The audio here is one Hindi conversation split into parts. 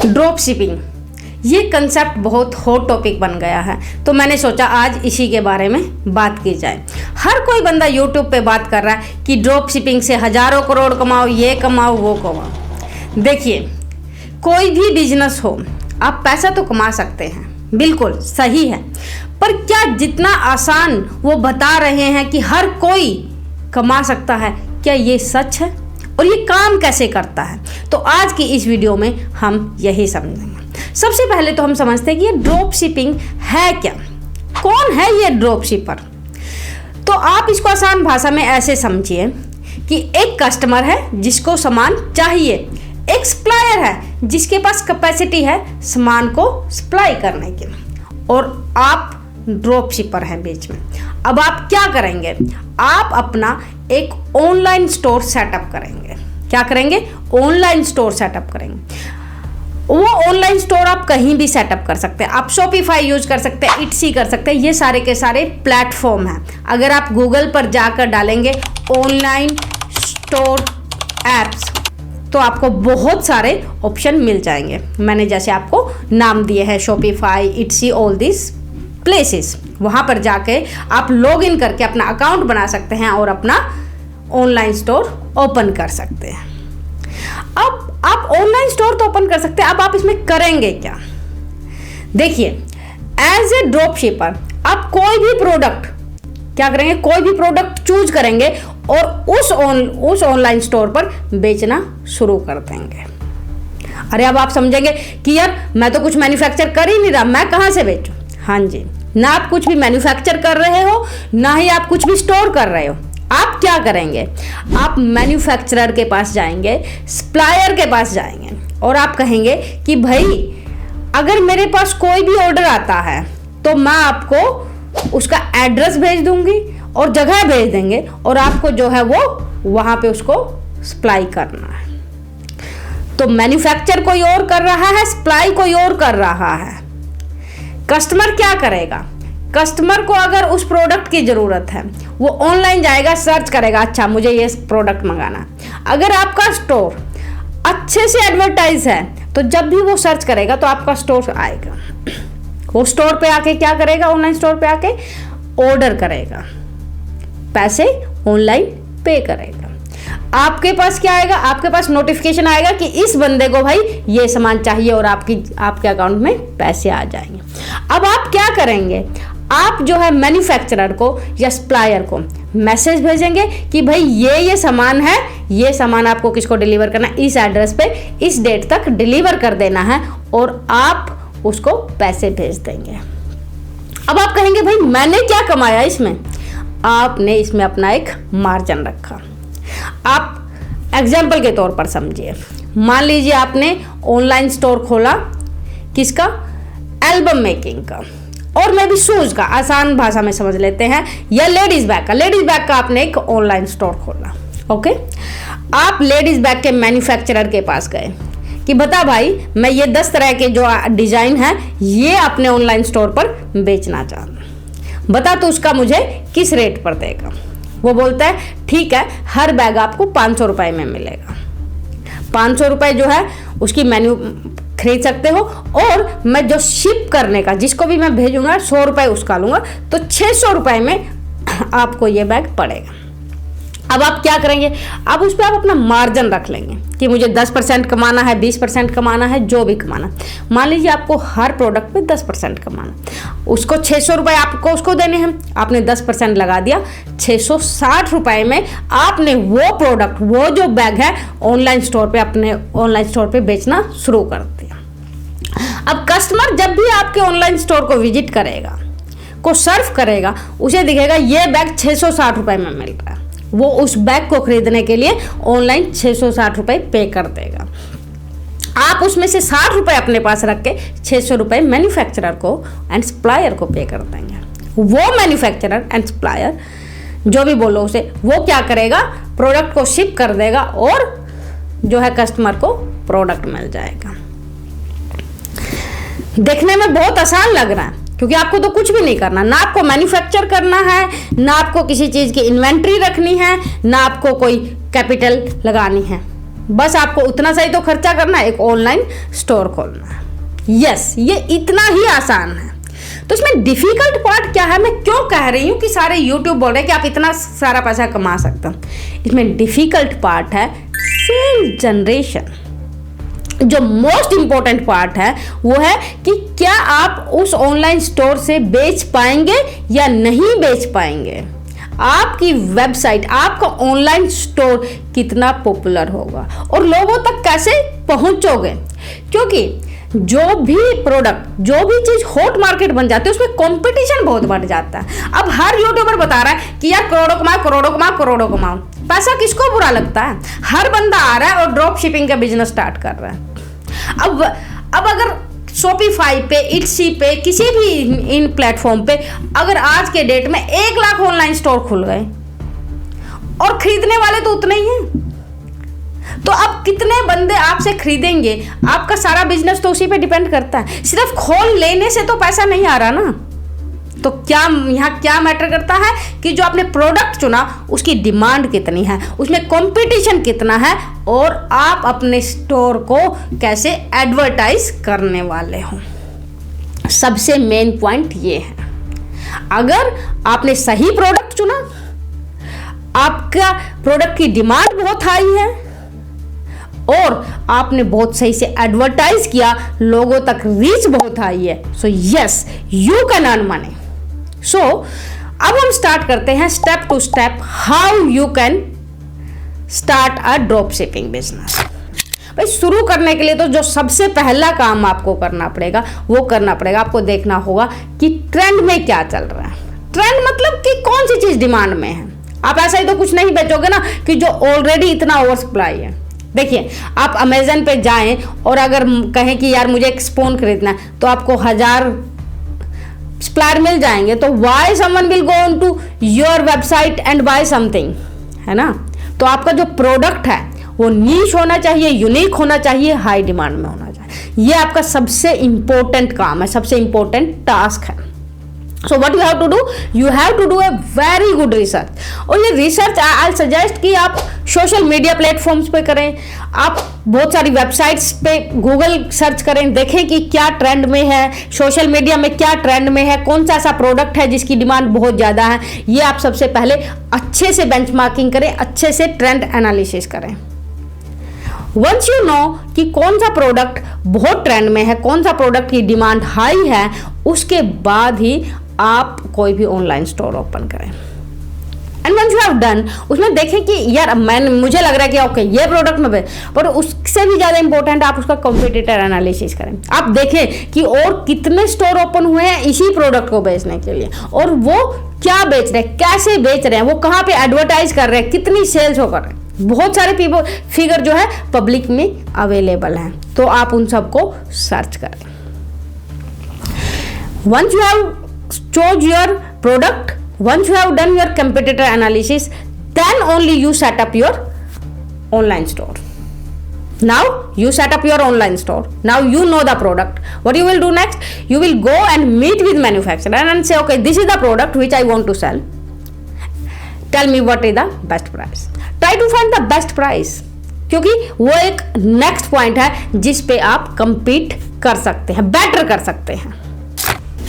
ड्रॉप शिपिंग, ये कंसेप्ट बहुत हॉट टॉपिक बन गया है, तो मैंने सोचा आज इसी के बारे में बात की जाए। हर कोई बंदा यूट्यूब पे बात कर रहा है कि ड्रॉप शिपिंग से हज़ारों करोड़ कमाओ, ये कमाओ वो कमाओ। देखिए, कोई भी बिजनेस हो, आप पैसा तो कमा सकते हैं, बिल्कुल सही है, पर क्या जितना आसान वो बता रहे हैं कि हर कोई कमा सकता है, क्या ये सच है? और ये काम कैसे करता है? तो आज की इस वीडियो में हम यही समझेंगे। सबसे पहले तो हम समझते हैं कि ये ड्रॉप शिपिंग है क्या, कौन है ये ड्रॉप शिपर। तो आप इसको आसान भाषा में ऐसे समझिए कि एक कस्टमर है जिसको सामान चाहिए, एक सप्लायर है जिसके पास कैपेसिटी है सामान को सप्लाई करने की, और आप ड्रॉप शिपर हैं बीच में। अब आप क्या करेंगे? आप अपना एक ऑनलाइन स्टोर सेटअप करेंगे। क्या करेंगे? ऑनलाइन स्टोर सेटअप करेंगे। वो ऑनलाइन स्टोर आप कहीं भी सेटअप कर सकते हैं। आप शॉपिफाई यूज कर सकते हैं, इट्सी कर सकते हैं, ये सारे के सारे प्लेटफॉर्म हैं। अगर आप गूगल पर जाकर डालेंगे ऑनलाइन स्टोर एप्स तो आपको बहुत सारे ऑप्शन मिल जाएंगे। मैंने जैसे आपको नाम दिए हैं, शॉपिफाई, इट्सी, ऑल दिस प्लेसेस। वहाँ पर जाके आप लॉग इन करके अपना अकाउंट बना सकते हैं और अपना ऑनलाइन स्टोर ओपन कर सकते हैं। अब आप ऑनलाइन स्टोर तो ओपन कर सकते हैं, अब आप इसमें करेंगे क्या? देखिए, एज ए ड्रॉप शिपर आप कोई भी प्रोडक्ट क्या करेंगे? कोई भी प्रोडक्ट चूज करेंगे और उस ऑनलाइन स्टोर पर बेचना शुरू कर देंगे। अरे अब आप समझेंगे कि यार मैं तो कुछ मैन्युफैक्चर कर ही नहीं रहा, मैं कहाँ से बेचूं? हाँ जी, ना आप कुछ भी मैन्युफैक्चर कर रहे हो, ना ही आप कुछ भी स्टोर कर रहे हो। आप क्या करेंगे? आप मैन्युफैक्चरर के पास जाएंगे, सप्लायर के पास जाएंगे और आप कहेंगे कि भाई अगर मेरे पास कोई भी ऑर्डर आता है तो मैं आपको उसका एड्रेस भेज दूंगी और जगह भेज देंगे, और आपको जो है वो वहाँ पे उसको सप्लाई करना है। तो मैन्युफैक्चर कोई और कर रहा है, सप्लाई कोई और कर रहा है। कस्टमर क्या करेगा? कस्टमर को अगर उस प्रोडक्ट की ज़रूरत है, वो ऑनलाइन जाएगा, सर्च करेगा, अच्छा मुझे ये प्रोडक्ट मंगाना है। अगर आपका स्टोर अच्छे से एडवर्टाइज है तो जब भी वो सर्च करेगा तो आपका स्टोर आएगा। वो स्टोर पे आके क्या करेगा? ऑनलाइन स्टोर पे आके ऑर्डर करेगा, पैसे ऑनलाइन पे करेगा। आपके पास क्या आएगा? आपके पास नोटिफिकेशन आएगा कि इस बंदे को भाई ये सामान चाहिए, और आपके अकाउंट में पैसे आ जाएंगे। अब आप क्या करेंगे? आप जो है मैन्युफैक्चरर को या सप्लायर को मैसेज भेजेंगे कि भाई ये सामान है, ये सामान आपको किसको डिलीवर करना है, इस एड्रेस पे इस डेट तक डिलीवर कर देना है, और आप उसको पैसे भेज देंगे। अब आप कहेंगे भाई मैंने क्या कमाया इसमें? आपने इसमें अपना एक मार्जिन रखा। आप एग्जाम्पल के तौर पर समझिए, मान लीजिए आपने ऑनलाइन स्टोर खोला, किसका? एल्बम मेकिंग का, और मैं भी शूज का, आसान भाषा में समझ लेते हैं, या लेडीज बैग का आपने एक ऑनलाइन स्टोर खोला। ओके, आप लेडीज बैग के मैन्युफैक्चरर के पास गए कि बता भाई मैं ये 10 तरह के जो डिजाइन है ये अपने ऑनलाइन स्टोर पर बेचना चाहता हूं, बता तो उसका मुझे किस रेट पर देगा? वो बोलता है ठीक है, हर बैग आपको 500 रुपये में मिलेगा। 500 रुपये जो है उसकी मेन्यू खरीद सकते हो, और मैं जो शिप करने का, जिसको भी मैं भेजूंगा 100 रुपये उसका लूँगा, तो 600 रुपये में आपको ये बैग पड़ेगा। अब आप क्या करेंगे? अब उस पर आप अपना मार्जिन रख लेंगे कि मुझे 10% कमाना है, 20% कमाना है, जो भी कमाना। मान लीजिए आपको हर प्रोडक्ट पे 10% कमाना, उसको 600 रुपये आपको उसको देने हैं, आपने 10% लगा दिया, 660 रुपये में आपने वो प्रोडक्ट, वो जो बैग है ऑनलाइन स्टोर पे, अपने ऑनलाइन स्टोर पे बेचना शुरू कर दिया। अब कस्टमर जब भी आपके ऑनलाइन स्टोर को विजिट करेगा, को सर्फ करेगा, उसे दिखेगा ये बैग 660 रुपये में मिल रहा है, वो उस बैग को खरीदने के लिए ऑनलाइन 660 रुपये पे कर देगा। आप उसमें से 60 रुपये अपने पास रख के 600 रुपये मैन्युफैक्चरर को एंड सप्लायर को पे कर देंगे। वो मैन्युफैक्चरर एंड सप्लायर जो भी बोलो उसे, वो क्या करेगा? प्रोडक्ट को शिप कर देगा और जो है कस्टमर को प्रोडक्ट मिल जाएगा। देखने में बहुत आसान लग रहा है, क्योंकि आपको तो कुछ भी नहीं करना, ना आपको मैन्युफैक्चर करना है, ना आपको किसी चीज़ की इन्वेंट्री रखनी है, ना आपको कोई कैपिटल लगानी है, बस आपको उतना सा ही तो खर्चा करना है, एक ऑनलाइन स्टोर खोलना है। यस, ये इतना ही आसान है। तो इसमें डिफिकल्ट पार्ट क्या है, मैं क्यों कह रही हूँ कि सारे यूट्यूब बोल रहे हैं कि आप इतना सारा पैसा कमा सकते हो। इसमें डिफिकल्ट पार्ट है सेल जनरेशन। जो मोस्ट इंपॉर्टेंट पार्ट है वो है कि क्या आप उस ऑनलाइन स्टोर से बेच पाएंगे या नहीं बेच पाएंगे। आपकी वेबसाइट, आपका ऑनलाइन स्टोर कितना पॉपुलर होगा और लोगों तक कैसे पहुंचोगे। क्योंकि जो भी प्रोडक्ट, जो भी चीज हॉट मार्केट बन जाती है उसमें कंपटीशन बहुत बढ़ जाता है। अब हर यूट्यूबर बता रहा है कि यार करोड़ों कमाओ, करोड़ों कमाओ, करोड़ों कमाओ। पैसा किसको बुरा लगता है। हर बंदा आ रहा है और ड्रॉप शिपिंग का बिजनेस स्टार्ट कर रहा है। अब अगर शॉपिफाई पे, इट्सी पे, किसी भी इन प्लेटफॉर्म पे अगर आज के डेट में 1 लाख ऑनलाइन स्टोर खुल गए और खरीदने वाले तो उतने ही हैं, तो अब कितने बंदे आपसे खरीदेंगे। आपका सारा बिजनेस तो उसी पे डिपेंड करता है। सिर्फ खोल लेने से तो पैसा नहीं आ रहा ना। तो क्या यहाँ क्या मैटर करता है कि जो आपने प्रोडक्ट चुना उसकी डिमांड कितनी है, उसमें कंपटीशन कितना है और आप अपने स्टोर को कैसे एडवर्टाइज करने वाले हो। सबसे मेन पॉइंट ये है, अगर आपने सही प्रोडक्ट चुना, आपका प्रोडक्ट की डिमांड बहुत हाई है और आपने बहुत सही से एडवर्टाइज किया, लोगों तक रीच बहुत हाई है, so yes you can earn money. So अब हम स्टार्ट करते हैं step to step how you can start a drop shipping business. भाई शुरू करने के लिए तो जो सबसे पहला काम आपको करना पड़ेगा वो करना पड़ेगा, आपको देखना होगा कि ट्रेंड में क्या चल रहा है। ट्रेंड मतलब कि कौन सी चीज डिमांड में है। आप ऐसा ही तो कुछ नहीं बेचोगे ना कि जो ऑलरेडी इतना ओवर सप्लाई है। देखिए, आप अमेजन पे जाएं और अगर कहें कि यार मुझे एक स्पून खरीदना है तो आपको 1000 सप्लायर मिल जाएंगे। तो why someone will go on to your website and buy something, है ना। तो आपका जो प्रोडक्ट है वो नीश होना चाहिए, यूनिक होना चाहिए, हाई डिमांड में होना चाहिए। ये आपका सबसे इंपॉर्टेंट काम है, सबसे इंपॉर्टेंट टास्क है। So what you have to do? You have to do a very good research। और ये रिसर्च आई सजेस्ट कि आप सोशल मीडिया प्लेटफॉर्म्स पे करें, आप बहुत सारी वेबसाइट्स पे गूगल सर्च करें, देखें कि क्या ट्रेंड में है, सोशल मीडिया में क्या ट्रेंड में है, कौन सा ऐसा प्रोडक्ट है जिसकी डिमांड बहुत ज़्यादा है। ये आप सबसे पहले अच्छे से बेंचमार्किंग करें, अच्छे से ट्रेंड एनालिसिस करें। वंस यू नो कि कौन सा प्रोडक्ट बहुत ट्रेंड में है, कौन सा प्रोडक्ट की डिमांड हाई है, उसके बाद ही आप कोई भी ऑनलाइन स्टोर ओपन करें। And once you have done, उसमें देखें कि यार मुझे लग रहा है कि ओके ये प्रोडक्ट में, पर उससे भी ज़्यादा इंपॉर्टेंट आप उसका कॉम्पिटिटर एनालिसिस करें। आप देखें कि और कितने स्टोर ओपन हुए हैं इसी प्रोडक्ट को बेचने के लिए और वो क्या बेच रहे हैं, कैसे बेच रहे हैं, वो कहाँ पे एडवर्टाइज कर रहे हैं, कितनी सेल्स हो कर रहे हैं। बहुत सारे फिगर जो है पब्लिक में अवेलेबल हैं, तो आप उन सबको सर्च करें। Once you have chose your product, once you have done your competitor analysis, then only you set up your online store. Now you set up your online store, now you know the product. What you will do next, you will go and meet with manufacturer and say okay, this is the product which I want to sell, tell me what is the best price. Try to find the best price, क्योंकि वो एक नेक्स्ट पॉइंट है जिस पे आप compete कर सकते हैं, बेटर कर सकते हैं।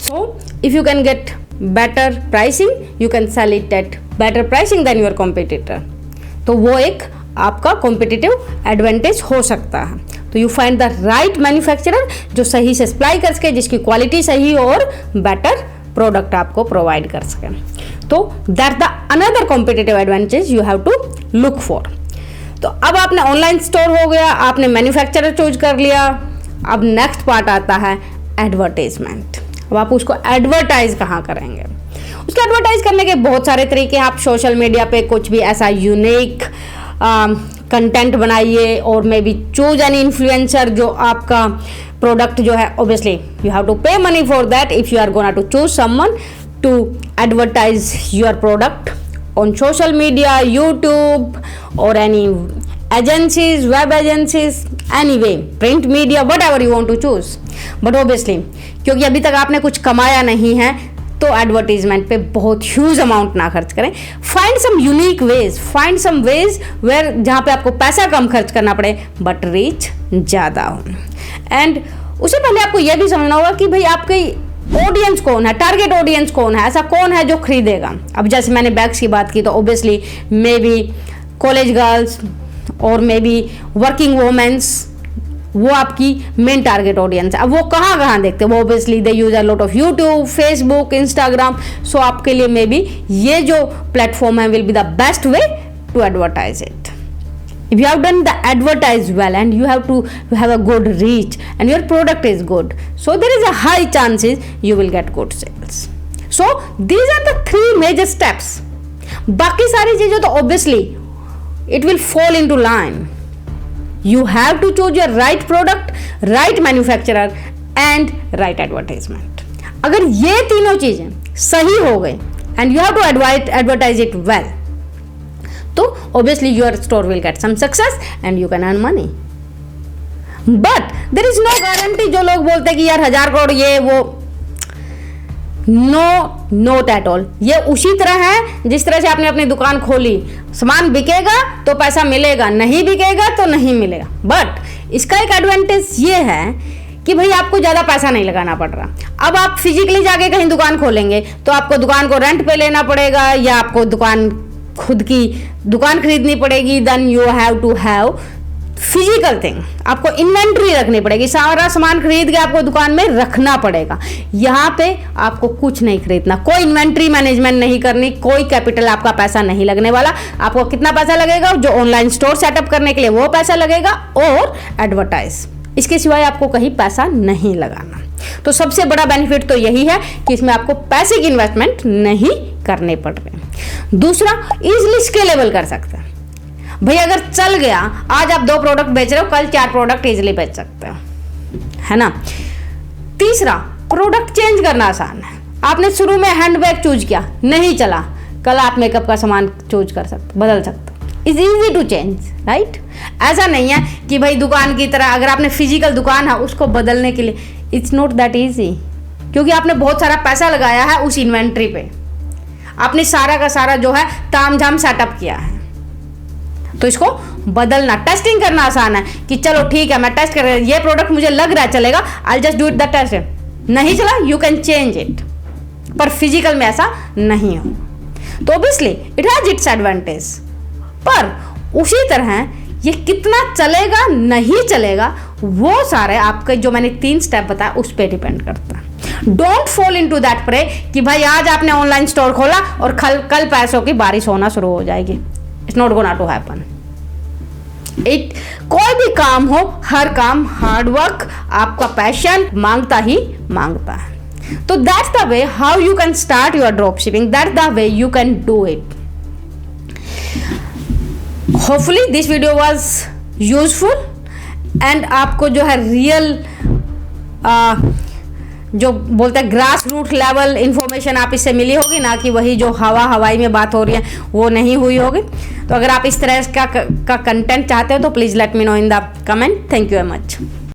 So if you can get better pricing, you can sell it at better pricing than your competitor. तो वो एक आपका competitive advantage हो सकता है। तो you find the right manufacturer जो सही से सप्लाई कर सके, जिसकी क्वालिटी सही और बेटर प्रोडक्ट आपको प्रोवाइड कर सके। तो that's the another competitive advantage you have to look for। तो अब आपने ऑनलाइन स्टोर हो गया, आपने मैन्युफैक्चरर चूज कर लिया। अब नेक्स्ट पार्ट आता है एडवर्टाइजमेंट। अब आप उसको एडवर्टाइज कहाँ करेंगे। उसको एडवर्टाइज करने के बहुत सारे तरीके हैं। आप सोशल मीडिया पे कुछ भी ऐसा यूनिक कंटेंट बनाइए और maybe choose an influencer जो आपका प्रोडक्ट जो है, obviously you have to pay money for that if you are gonna to choose someone to advertise your product on social media, YouTube और any agencies, web agencies, anyway print media, whatever you want to choose. But obviously क्योंकि अभी तक आपने कुछ कमाया नहीं है, तो एडवर्टीजमेंट पे बहुत ह्यूज अमाउंट ना खर्च करें। Find some unique ways, find some ways where जहाँ पे आपको पैसा कम खर्च करना पड़े बट रीच ज़्यादा हो। एंड उससे पहले आपको यह भी समझना होगा कि भाई आपकी ऑडियंस कौन है, टारगेट ऑडियंस कौन है, ऐसा कौन है जो खरीदेगा। अब जैसे मैंने बैग्स की बात की तो obviously may be college girls और मे बी वर्किंग वुमेन्स, वो आपकी मेन टारगेट ऑडियंस है। अब वो कहाँ कहाँ देखते हैं, वो obviously they use a lot of YouTube, Facebook, Instagram. So आपके लिए मे बी ये जो प्लेटफॉर्म है will be the best way to advertise it. If you have done the advertise well and you have a good reach and your product is good, so there is a high chances you will get good sales. So these are the 3 major steps. बाकी सारी चीजें तो obviously it will fall into line. You have to choose your right product, right manufacturer and right advertisement. अगर ये तीनों चीजें सही हो गई and you have to advertise it well, तो obviously your store will get some success and you can earn money. But there is no guarantee। जो लोग बोलते हैं कि यार 1000 करोड़ ये वो, नो, नॉट एट ऑल। ये उसी तरह है जिस तरह से आपने अपनी दुकान खोली, सामान बिकेगा तो पैसा मिलेगा, नहीं बिकेगा तो नहीं मिलेगा। बट इसका एक एडवांटेज ये है कि भाई आपको ज़्यादा पैसा नहीं लगाना पड़ रहा। अब आप फिजिकली जाके कहीं दुकान खोलेंगे तो आपको दुकान को रेंट पे लेना पड़ेगा या आपको खुद की दुकान खरीदनी पड़ेगी। Then you have to have physical thing, आपको इन्वेंट्री रखनी पड़ेगी, सारा सामान खरीद के आपको दुकान में रखना पड़ेगा। यहाँ पे आपको कुछ नहीं खरीदना, कोई इन्वेंट्री मैनेजमेंट नहीं करनी, कोई कैपिटल आपका पैसा नहीं लगने वाला। आपको कितना पैसा लगेगा, जो ऑनलाइन स्टोर सेटअप करने के लिए वो पैसा लगेगा और एडवर्टाइज, इसके सिवाय आपको कहीं पैसा नहीं लगाना। तो सबसे बड़ा बेनिफिट तो यही है कि इसमें आपको पैसे की इन्वेस्टमेंट नहीं करने पड़ रहे। दूसरा, इजीली स्केलेबल कर सकते हैं। भाई अगर चल गया, आज आप 2 प्रोडक्ट बेच रहे हो, कल 4 प्रोडक्ट इजीली बेच सकते हो, है ना। तीसरा, प्रोडक्ट चेंज करना आसान है। आपने शुरू में हैंडबैग चूज किया, नहीं चला, कल आप मेकअप का सामान चूज कर सकते, बदल सकते। Is easy to change, right. ऐसा नहीं है कि भाई दुकान की तरह अगर आपने फिजिकल दुकान है उसको बदलने के लिए इट्स नॉट दैट इजी, क्योंकि आपने बहुत सारा पैसा लगाया है उस इन्वेंट्री पे, आपने सारा का सारा जो है तामझाम सेटअप किया है। तो इसको बदलना, टेस्टिंग करना आसान है कि चलो ठीक है मैं टेस्ट कर रहा हूं, ये प्रोडक्ट मुझे लग रहा है चलेगा, I just do it the test. नहीं चला, यू कैन चेंज इट। पर फिजिकल में ऐसा नहीं हो, तो obviously it has its advantage. पर उसी तरह ये कितना चलेगा नहीं चलेगा वो सारे आपके जो मैंने 3 स्टेप बताया उस पर डिपेंड करता है। Don't fall into that prey कि भाई आज आपने ऑनलाइन स्टोर खोला और कल पैसों की बारिश होना शुरू हो जाएगी। It's not gonna to happen. कोई भी काम हो, हर काम हार्ड वर्क, आपका पैशन मांगता ही मांगता है। तो that's the way how you can start your drop shipping, that's the way you can do it. Hopefully this video was useful and आपको जो है रियल जो बोलते हैं ग्रास रूट लेवल इंफॉर्मेशन आप इससे मिली होगी, ना कि वही जो हवाई में बात हो रही है वो नहीं हुई होगी। तो अगर आप इस तरह का कंटेंट चाहते हो तो please let me know in the comment. Thank you very much.